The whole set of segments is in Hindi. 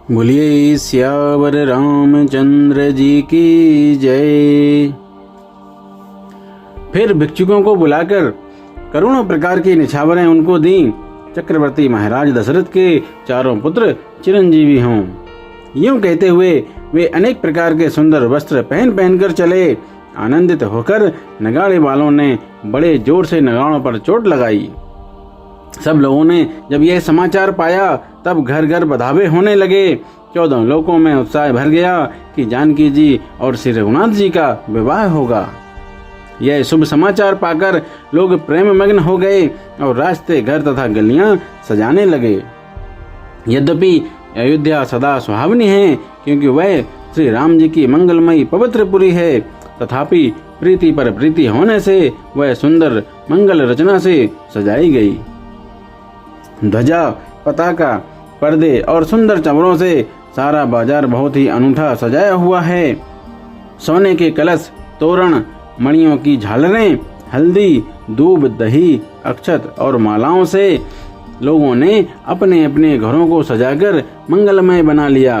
बोलिए सियावर रामचंद्र जी की जय। फिर भिक्षुकों को बुलाकर करोड़ों प्रकार की निछावरें उनको दी। चक्रवर्ती महाराज दशरथ के चारों पुत्र चिरंजीवी हों। यूं कहते हुए वे अनेक प्रकार के सुंदर वस्त्र पहन पहनकर चले। आनंदित होकर नगाड़े वालों ने बड़े जोर से नगाड़ों पर चोट लगाई। सब लोगों ने जब यह समाचार पाया तब घर घर बधावे होने लगे। 14 लोकों में उत्साह भर गया कि जानकी जी और श्री रघुनाथ जी का विवाह होगा। यह शुभ समाचार पाकर लोग प्रेम मग्न हो गए और रास्ते, घर तथा गलियां सजाने लगे। यद्यपि अयोध्या सदा सुहावनी है, क्योंकि वह श्री राम जी की मंगलमयी पवित्र पुरी है, तथापि प्रीति पर प्रीति होने से वह सुंदर मंगल रचना से सजाई गई। ध्वजा, पताका, पर्दे और सुंदर चमरों से सारा बाजार बहुत ही अनूठा सजाया हुआ है। सोने के कलश, तोरण, मणियों की झालरें, हल्दी, दूब, दही, अक्षत और मालाओं से लोगों ने अपने अपने घरों को सजाकर मंगलमय बना लिया।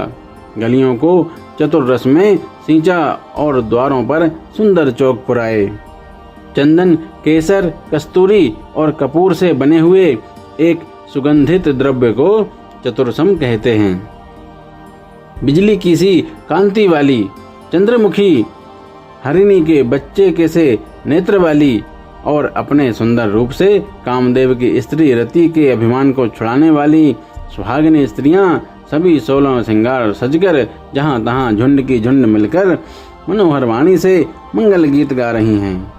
गलियों को चतुर्रस में सींचा और द्वारों पर सुंदर चौक पुराए। चंदन, केसर, कस्तूरी और कपूर से बने हुए एक सुगंधित द्रव्य को चतुरसम कहते हैं। बिजली की सी कांति वाली, चंद्रमुखी, हरिणी के बच्चे के से नेत्र वाली और अपने सुंदर रूप से कामदेव की स्त्री रति के अभिमान को छुड़ाने वाली सुहागिनी स्त्रियां सभी 16 श्रृंगार सजकर जहां तहां झुंड की झुंड मिलकर मनोहर वाणी से मंगल गीत गा रही हैं,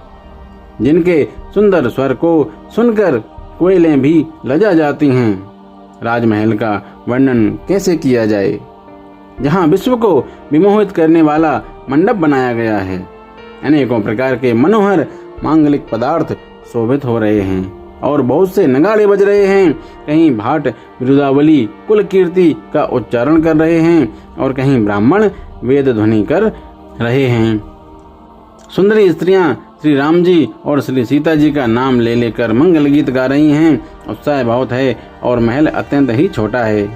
जिनके सुंदर स्वर को सुनकर कोयलें भी लजा जाती हैं। राजमहल का वर्णन कैसे किया जाए, जहां विश्व को विमोहित करने वाला मंडप बनाया गया है। अनेकों प्रकार के मनोहर मांगलिक पदार्थ शोभित हो रहे हैं और बहुत से नगाड़े बज रहे हैं। कहीं भाट विरुदावली कुल कीर्ति का उच्चारण कर रहे हैं और कहीं ब्राह्मण वेद ध्वनि कर रहे हैं। सुंदरी स्त्रियां श्री राम जी और श्री सीता जी का नाम ले लेकर मंगल गीत गा रही हैं। उत्साह बहुत है और महल अत्यंत ही छोटा है।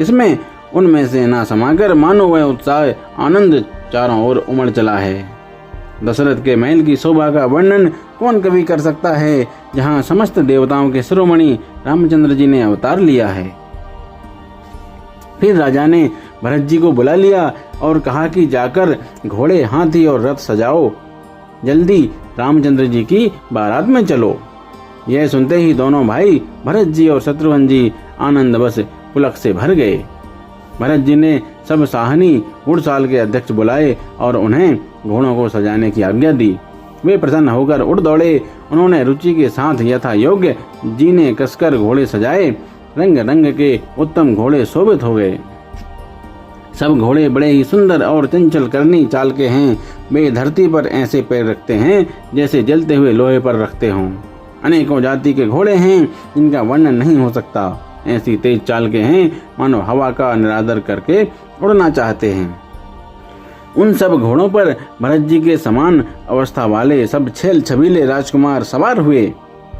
इसमें उनमें से ना समाकर मानो वह उत्साह आनंद चारों ओर उमड़ चला है। दशरथ के महल की शोभा का वर्णन कौन कवि कर सकता है, जहां समस्त देवताओं के शिरोमणि रामचंद्र जी ने अवतार लिया है। फिर राजा ने भरत जी को बुला लिया और कहा कि जाकर घोड़े, हाथी और रथ सजाओ, जल्दी रामचंद्र जी की बारात में चलो। यह सुनते ही दोनों भाई भरत जी और शत्रुघ्न जी आनंद बस पुलक से भर गए। भरत जी ने सब साहनी घुड़साल के अध्यक्ष बुलाए और उन्हें घोड़ों को सजाने की आज्ञा दी। वे प्रसन्न होकर उड़ दौड़े। उन्होंने रुचि के साथ यथा योग्य जीने कसकर घोड़े सजाए। रंग रंग के उत्तम घोड़े शोभित हो गए। सब घोड़े बड़े ही सुंदर और चंचल करनी चाल के हैं। वे धरती पर ऐसे पैर रखते हैं जैसे जलते हुए लोहे पर रखते हों। अनेकों जाति के घोड़े हैं जिनका वर्णन नहीं हो सकता। ऐसी तेज चाल के हैं मानो हवा का निरादर करके उड़ना चाहते हैं। उन सब घोड़ों पर भरत जी के समान अवस्था वाले सब छेल छबीले राजकुमार सवार हुए।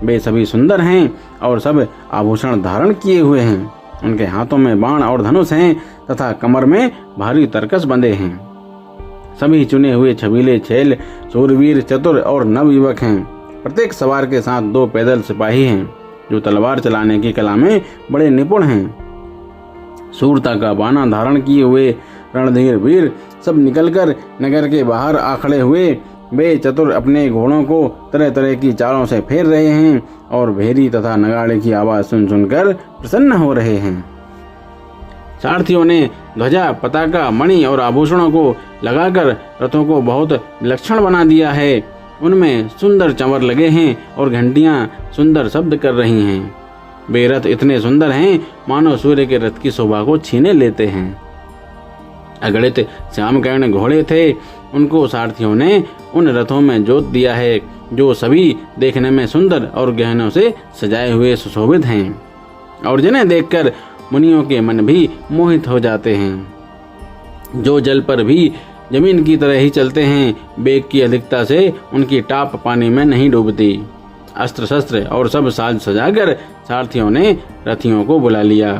वे सभी सुंदर हैं और सब आभूषण धारण किए हुए हैं। उनके हाथों में बाण और धनुष हैं तथा कमर में भारी तरकस बंधे हैं। सभी चुने हुए छबीले छेल सूरवीर, चतुर और नवयुवक हैं। प्रत्येक सवार के साथ 2 पैदल सिपाही हैं जो तलवार चलाने की कला में बड़े निपुण हैं। सूरता का बाना धारण किए हुए रणधीर वीर सब निकलकर नगर के बाहर आ खड़े हुए। वे चतुर अपने घोड़ों को तरह तरह की चालों से फेर रहे हैं और भेरी तथा नगाड़े की आवाज सुन सुनकर प्रसन्न हो रहे हैं। सारथियों ने ध्वजा, पताका, मणि और आभूषणों को लगाकर रथों को बहुत विलक्षण बना दिया है। उनमें सुंदर चंवर लगे हैं और घंटियां सुंदर शब्द कर रही हैं। वे रथ इतने सुंदर हैं मानो सूर्य के रथ की शोभा को छीने लेते हैं। अगणित श्यामकर्ण घोड़े थे। उनको सारथियों ने उन रथों में जोत दिया है जो सभी देखने में सुंदर और गहनों से सजाए हुए सुशोभित हैं और जिन्हें देखकर मुनियों के मन भी मोहित हो जाते हैं। जो जल पर भी जमीन की तरह ही चलते हैं। बेग की अधिकता से उनकी टाप पानी में नहीं डूबती। अस्त्र शस्त्र और सब साज सजाकर सारथियों ने रथियों को बुला लिया।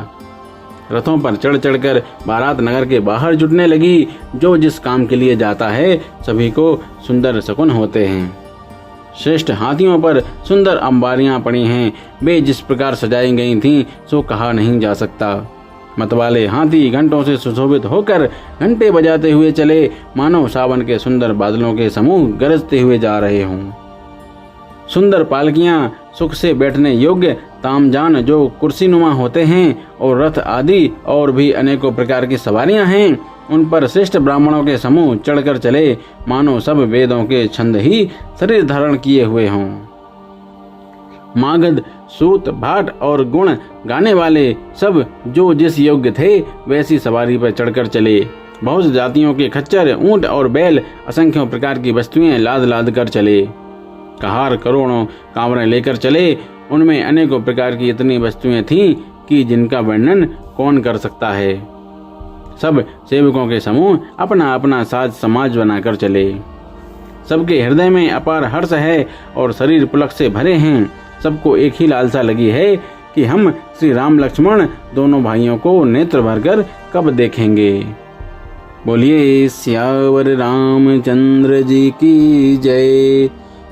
रथों पर चढ़ चढ़कर बारात नगर के बाहर जुटने लगी। जो जिस काम के लिए जाता है सभी को सुंदर शकुन होते हैं। श्रेष्ठ हाथियों पर सुंदर अंबारियां पड़ी हैं। वे जिस प्रकार सजाई गई थीं सो कहा नहीं जा सकता। मतवाले हाथी घंटों से सुशोभित होकर घंटे बजाते हुए चले, मानो सावन के सुंदर बादलों के समूह गरजते हुए जा रहे हों। सुंदर पालकियां, सुख से बैठने योग्य तामजान जो कुर्सीनुमा होते हैं, और रथ आदि और भी अनेकों प्रकार की सवारियां हैं, उन पर श्रेष्ठ ब्राह्मणों के समूह चढ़कर चले, मानो सब वेदों के छंद ही शरीर धारण किए हुए हों। मागध, सूत, भाट और गुण गाने वाले सब जो जिस योग्य थे वैसी सवारी पर चढ़कर चले। बहुत जातियों के खच्चर, ऊंट और बैल, असंख्यों प्रकार की वस्तुएं लाद लाद कर चले। कहार करोड़ों कांवरें लेकर चले। उनमें अनेकों प्रकार की इतनी वस्तुएं थीं कि जिनका वर्णन कौन कर सकता है। सब सेवकों के समूह अपना अपना साज समाज बनाकर चले। सबके हृदय में अपार हर्ष है और शरीर पुलक से भरे हैं। सबको एक ही लालसा लगी है कि हम श्री राम लक्ष्मण दोनों भाइयों को नेत्र भरकर कब देखेंगे। बोलिए सियावर रामचंद्र जी की जय।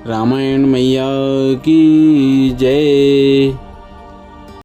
रामायण मैया की जय।